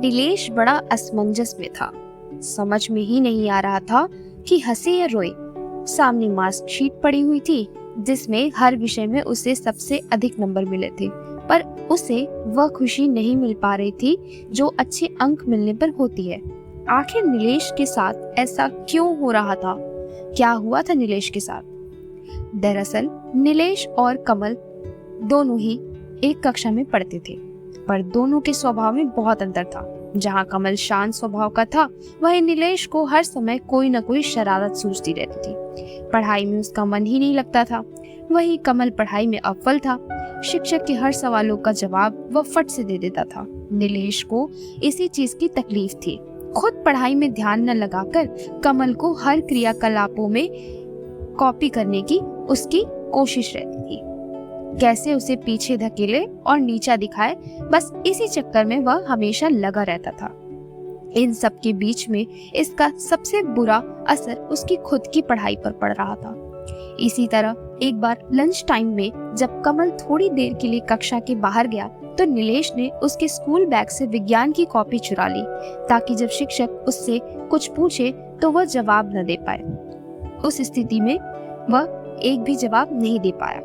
नीलेश बड़ा असमंजस में था। समझ में ही नहीं आ रहा था कि हंसे या रोए। सामने मार्क्स शीट पड़ी हुई थी जिसमें हर विषय में उसे सबसे अधिक नंबर मिले थे, पर उसे वह खुशी नहीं मिल पा रही थी जो अच्छे अंक मिलने पर होती है। आखिर नीलेश के साथ ऐसा क्यों हो रहा था? क्या हुआ था नीलेश के साथ? दरअसल नीलेश और कमल दोनों ही एक कक्षा में पढ़ते थे, पर दोनों के स्वभाव में बहुत अंतर था। जहाँ कमल शांत स्वभाव का था, वहीं नीलेश को हर समय कोई न कोई शरारत सूझती रहती थी। पढ़ाई में उसका मन ही नहीं लगता था। वहीं कमल पढ़ाई में अव्वल था। शिक्षक के हर सवालों का जवाब वह फट से दे देता था। नीलेश को इसी चीज की तकलीफ थी। खुद पढ़ाई में ध्यान न लगाकर कमल को हर क्रियाकलापों में कॉपी करने की उसकी कोशिश रहती थी। कैसे उसे पीछे धकेले और नीचा दिखाए, बस इसी चक्कर में वह हमेशा लगा रहता था। इन सब के बीच में इसका सबसे बुरा असर उसकी खुद की पढ़ाई पर पड़ रहा था। इसी तरह एक बार लंच टाइम में जब कमल थोड़ी देर के लिए कक्षा के बाहर गया तो नीलेश ने उसके स्कूल बैग से विज्ञान की कॉपी चुरा ली, ताकि जब शिक्षक उससे कुछ पूछे तो वह जवाब न दे पाए। उस स्थिति में वह एक भी जवाब नहीं दे पाया।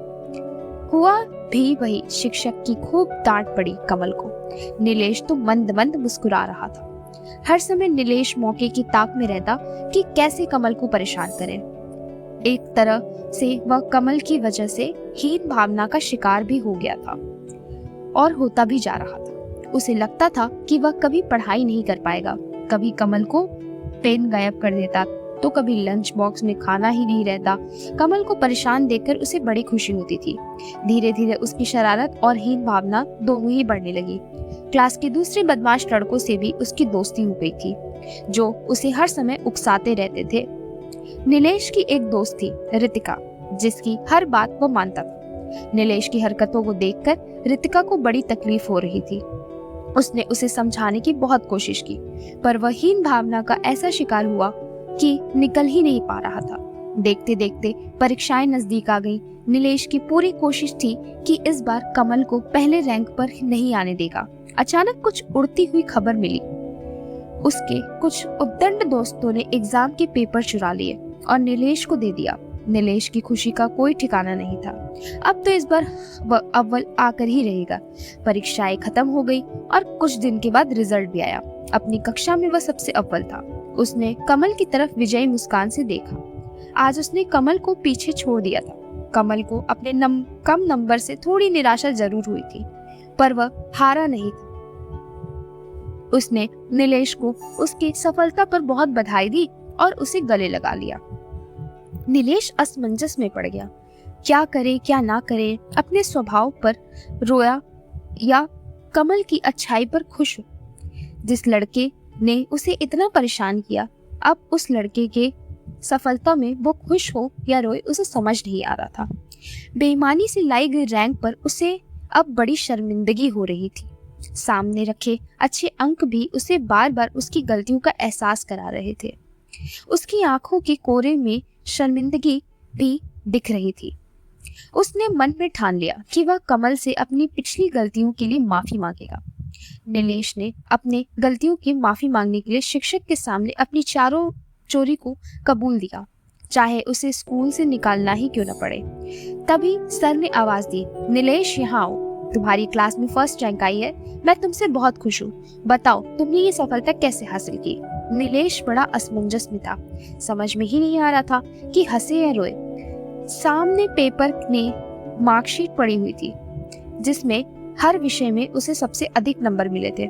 हुआ भी वही, शिक्षक की खूब डांट पड़ी कमल को। नीलेश तो मंद मंद मुस्कुरा रहा था। हर समय नीलेश मौके की ताक में रहता कि कैसे कमल को परेशान करे। एक तरह से वह कमल की वजह से हीन भावना का शिकार भी हो गया था और होता भी जा रहा था। उसे लगता था कि वह कभी पढ़ाई नहीं कर पाएगा। कभी कमल को पेन गायब कर देता तो कभी लंच बॉक्स में खाना ही नहीं रहता। कमल को परेशान देखकर उसे बड़ी खुशी होती थी। धीरे धीरे उसकी शरारत और हीन भावना दोनों ही बढ़ने लगी। क्लास के दूसरे बदमाश लड़कों से भी उसकी दोस्ती हो गई थी, जो उसे हर समय उकसाते रहते थे। नीलेश की एक दोस्त थी, रितिका, जिसकी हर बात वो मानता था। नीलेश की हरकतों को देखकर रितिका को बड़ी तकलीफ हो रही थी। उसने उसे समझाने की बहुत कोशिश की, पर वह हीन भावना का ऐसा शिकार हुआ कि निकल ही नहीं पा रहा था। देखते देखते परीक्षाएं नजदीक आ गईं। नीलेश की पूरी कोशिश थी कि इस बार कमल को पहले रैंक पर नहीं आने देगा। अचानक कुछ उड़ती हुई खबर मिली। उसके कुछ उद्दंड दोस्तों ने एग्जाम के पेपर चुरा लिए और नीलेश को दे दिया। नीलेश की खुशी का कोई ठिकाना नहीं था। अब तो इस बार वह अव्वल आकर ही रहेगा। परीक्षाएं खत्म हो गई और कुछ दिन के बाद रिजल्ट भी आया। अपनी कक्षा में वह सबसे अव्वल था। उसने कमल की तरफ विजयी मुस्कान से देखा। आज उसने कमल को पीछे छोड़ दिया था। कमल को अपने कम नंबर से थोड़ी निराशा जरूर हुई थी, पर वह हारा नहीं था। उसने नीलेश को उसकी सफलता पर बहुत बधाई दी और उसे गले लगा लिया। नीलेश असमंजस में पड़ गया। क्या करे क्या ना करे, अपने स्वभाव पर रोया या कमल की अच्छाई पर खुश हो। जिस लड़के ने उसे इतना परेशान किया, अब उस लड़के के सफलता में वो खुश हो या रोए उसे समझ नहीं आ रहा था। बेईमानी से लाई गई रैंक पर उसे अब बड़ी शर्मिंदगी हो रही थी। सामने रखे अच्छे अंक भी उसे बार बार उसकी गलतियों का एहसास करा रहे थे। उसकी आंखों के कोरे में शर्मिंदगी भी दिख रही थी। उसने मन में ठान लिया कि वह कमल से अपनी पिछली गलतियों के लिए माफी मांगेगा। नीलेश ने अपने गलतियों की माफी मांगने के लिए शिक्षक के सामने अपनी चारों चोरी को कबूल दिया, चाहे उसे स्कूल से निकालना ही क्यों न पड़े। तभी सर ने आवाज दी, नीलेश यहाँ आओ, तुम्हारी क्लास में फर्स्ट रैंक आई है। मैं तुमसे बहुत खुश हूँ। बताओ तुमने ये सफलता कैसे हासिल की? नीलेश बड़ा असमंजस में था। समझ में ही नहीं आ रहा था कि हंसे या रोए। सामने पेपर में मार्कशीट पड़ी हुई थी जिसमें हर विषय में उसे सबसे अधिक नंबर मिले थे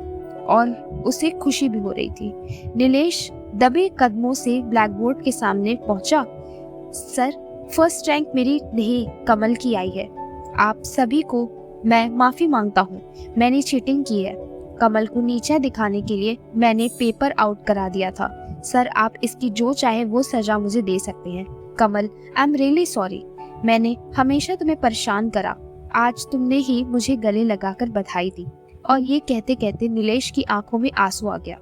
और उसे खुशी भी हो रही थी। नीलेश दबे कदमों से ब्लैक बोर्ड के सामने पहुंचा। सर, फर्स्ट रैंक मेरी नहीं कमल की आई है। आप सभी को मैं माफी मांगता हूँ। मैंने चीटिंग की है। कमल को नीचा दिखाने के लिए मैंने पेपर आउट करा दिया था। सर, आप इसकी जो चाहे वो सजा मुझे दे सकते हैं। कमल, आई एम रियली सॉरी। मैंने हमेशा तुम्हें परेशान करा। आज तुमने ही मुझे गले लगाकर बधाई दी। और ये कहते कहते नीलेश की आंखों में आंसू आ गया।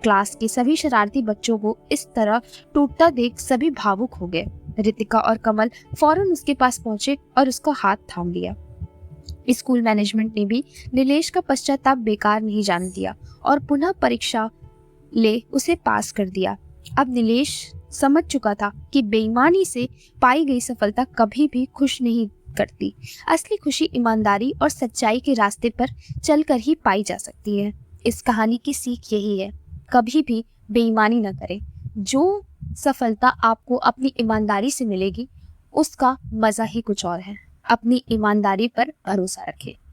क्लास के सभी शरारती बच्चों को इस तरह टूटता देख सभी भावुक हो गए। रितिका और कमल फौरन उसके पास पहुंचे और उसका हाथ थाम लिया। स्कूल मैनेजमेंट ने भी नीलेश का पश्चाताप बेकार नहीं जाने दिया और पुनः परीक्षा ले उसे पास कर दिया। अब नीलेश समझ चुका था कि बेईमानी से पाई गई सफलता कभी भी खुश नहीं करती। असली खुशी ईमानदारी और सच्चाई के रास्ते पर चलकर ही पाई जा सकती है। इस कहानी की सीख यही है, कभी भी बेईमानी न करें। जो सफलता आपको अपनी ईमानदारी से मिलेगी उसका मजा ही कुछ और है। अपनी ईमानदारी पर भरोसा रखें।